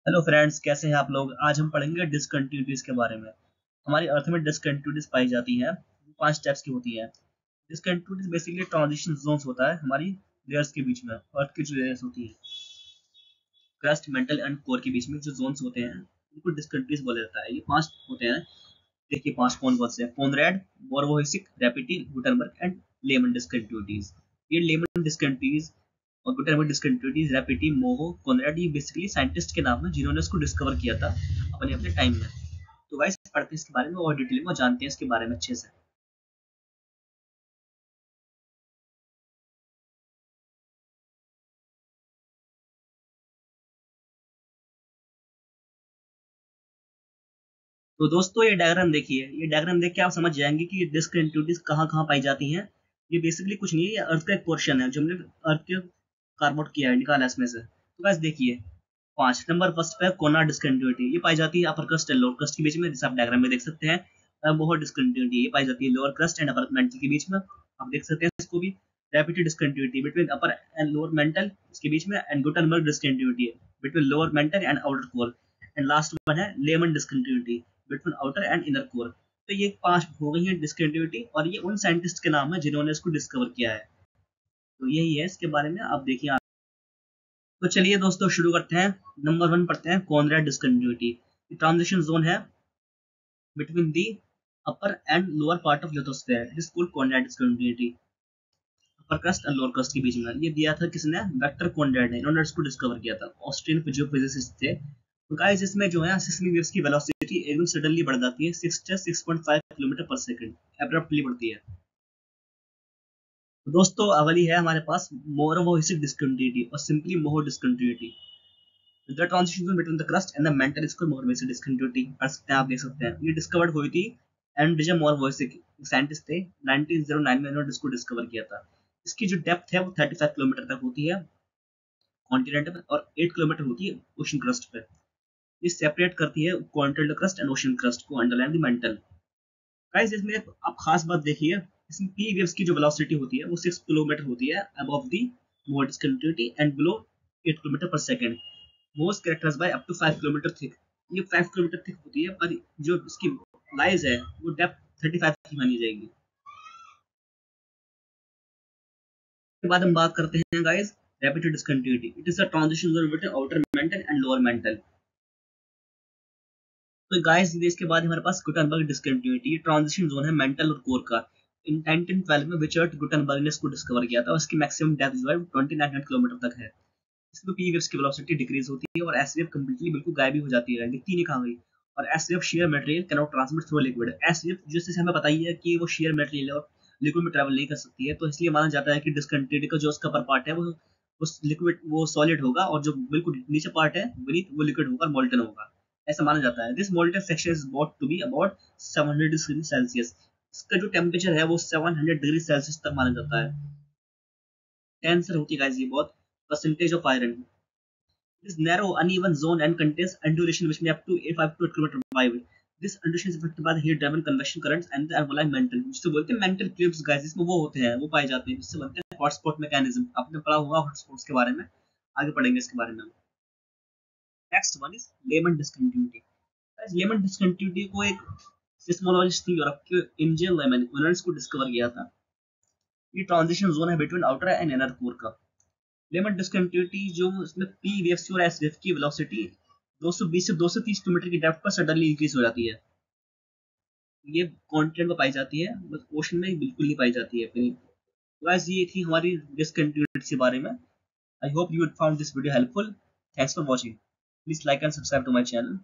Hello friends, कैसे हैं आप लोग। आज हम पढ़ेंगे डिसकंटिन्यूटीज के बारे में। हमारी अर्थ में डिसकंटिन्यूटीज पाई जाती है, पांच टाइप्स की होती है। डिसकंटिन्यूटीज बेसिकली ट्रांजिशन जोन्स होता है हमारी लेयर्स के बीच में। अर्थ की जो लेयर्स होती है, क्रस्ट, मेंटल एंड कोर के बीच में जो जोन्स होते हैं उनको डिसकंटिन्यूटीज बोला जाता है। ये पांच होते हैं। देखिए पांच कौन कौन से हैं: Conrad, मोरवोइसिक, रैपिटी, Gutenberg and lemon discontinuities. ये लेमन डिसकंटिन्यूटीज और गुटेनबर्ग डिसकंटिन्यूटीज, रैपिटी, मोहो, कोनराड, ये बेसिकली साइंटिस्ट के नाम है जिन्होंने इसको डिस्कवर किया था अपने अपने टाइम में। तो गाइस पढ़ते हैं इसके बारे में और डिटेल में जानते हैं इसके बारे में अच्छे से। तो दोस्तों ये डायग्राम देखिए, ये डायग्राम देख के आप समझ जाएंगे कि ये डिसकंटिन्यूटीज कहाँ कहाँ पाई जाती हैं। ये बेसिकली कुछ नहीं है, ये अर्थ का एक पोर्शन है जो हमने अर्थ के कार्बोट किया है, निकाला इसमें से। तो गाइस देखिए, पांच नंबर फर्स्ट पे कोना डिसकंटिन्यूटी। ये पाई जाती है अपर क्रस्ट एंड लोअर क्रस्ट के बीच में, जैसे आप डायग्राम में देख सकते हैं। बहुत डिसकंटिन्यूटी ये पाई जाती है lower crust and upper mantle के बीच में, आप देख सकते हैं इसको भी। Rapid discontinuity between upper and lower mantle इसके बीच में, and Gutenberg discontinuity between lower mantle and outer core. And last one है Lehmann discontinuity between outer and inner core. तो ये पांच हो गई है डिसकंटिन्यूटी, और ये उन साइंटिस्ट के नाम है जिन्होंने इसको डिस्कवर किया है। तो यही है इसके बारे में, आप देखिए। तो चलिए दोस्तों शुरू करते हैं। नंबर वन पढ़ते हैं कॉनराड डिसकंटिन्यूटी। ट्रांजिशन जोन है between the upper and lower part of lithosphere, it is called Conrad discontinuity. Upper crust और लोअर क्रस्ट के बीच में ये दिया था किसने? वेक्टर कॉनराड ने, इन्होंने इसको डिस्कवर किया था। ऑस्ट्रियन फिजिसिस्ट थे। तो गाइस इसमें जो है सिस्मिक वेव्स की वेलोसिटी एकदम सडनली बढ़ जाती है, 6 से 6.5 किलोमीटर पर सेकंड एब्रप्टली बढ़ती है। तो दोस्तों अगली है हमारे पास मोरवोइसिक डिसकंटिन्यूटी और simply Moho discontinuity. The transition between the crust and the mantle is called Mohorovicic discontinuity. पढ़ सकते हैं, आप देख सकते हैं। ये डिस्कवर्ड हुई थी एंड्रिया मोरवोइसिक, साइंटिस्ट थे, 1909 में इन्होंने इसको डिस्कवर किया था। इसकी जो डेप्थ है वो 35 किलोमीटर तक होती है कॉन्टिनेंट पे, और 8 किलोमीटर होती है ओशन क्रस्ट पे। ये सेपरेट करती है continental crust and ocean crust को अंडरलाइन द मेंटल। गाइस इसमें आप खास बात देखिए, इसमें पी वेव्स की जो वेलोसिटी होती है वो 6 किलोमीटर होती है above the most continuity and below 8 kilometre per second. Most characterized by up to 5 kilometre thick. ये 5 किलोमीटर थिक होती है, पर जो इसकी लाइज है वो डेप्थ 35 की मानी जाएगी। के बाद हम बात करते हैं guys rapid discontinuity. It is a transition zone between outer mental and lower mental. तो गाइस इसके बाद हमारे पास गुटेनबर्ग डिसकंटिन्यूटी। ये ट्रांजिशन जोन है मेंटल और कोर का। इन 1912 में रिचर्ड गुटेनबर्ग ने इसको डिस्कवर किया था, और इसकी मैक्सिमम डेप्थ जो है 2900 किलोमीटर तक है। इसमें पी वेव्स की वेलोसिटी डिक्रीज होती है और एस वेव कंप्लीटली बिल्कुल गायब ही हो जाती है, दिखती नहीं कहाँ गई। और S wave share material can not transmit through liquid. S wave जैसे हमें पता ही है कि वो शेयर मटेरियल है और लिक्विड में ट्रैवल नहीं कर सकती है, तो इसलिए माना जाता है कि डिसकंटिन्यूटी का जो उसका अपर पार्ट है वो उस लिक्विड वो सॉलिड होगा, और जो बिल्कुल नीचे पार्ट है beneath वो लिक्विड होगा, मोल्टन होगा, ऐसा माना जाता है। This molten section is bought to be about 700 degree Celsius. इसका जो टेम्परेचर है वो 700 डिग्री सेल्सियस तक माना जाता है। टेंसर होती है ये बहुत percentage of iron. This narrow, uneven zone and contains undulation which may up to 5 to 8 km wide. This undulation is affected by the heat-driven convection currents and the alveoli mantle, जिसे बोलते हैं mental cubes guys। इसमें वो होते हैं, वो पाए जाते हैं, जिससे बनते हैं हॉटस्पॉट मैकेनिज्म। आपने पढ़ा होगा हॉटस्पॉट्स के बारे में, आगे पढ़ेंगे इसके बारे में। Next one is lemon discontinuity. Lemon discontinuity को एक सिस्मोलॉजिस्ट थी यूरोप के, एमजे लेमन, उन्होंने इसको डिस्कवर किया था। ये ट्रांजिशन जोन है between outer and inner core का। लेमन डिसकंटिन्यूटी जो इसमें पी वेव्स और एस वेव की वेलोसिटी 220 से 230 किलोमीटर की डेप्थ पर सडनली इंक्रीज हो जाती है। ये कॉन्टिनेंट में पाई जाती है, बस ओशन में बिल्कुल नहीं पाई जाती है अपनी। गाइस ये थी हमारी डिसकंटिन्यूटी के बारे में। I hope you found this video helpful. Thanks for watching. Please like and subscribe to my channel.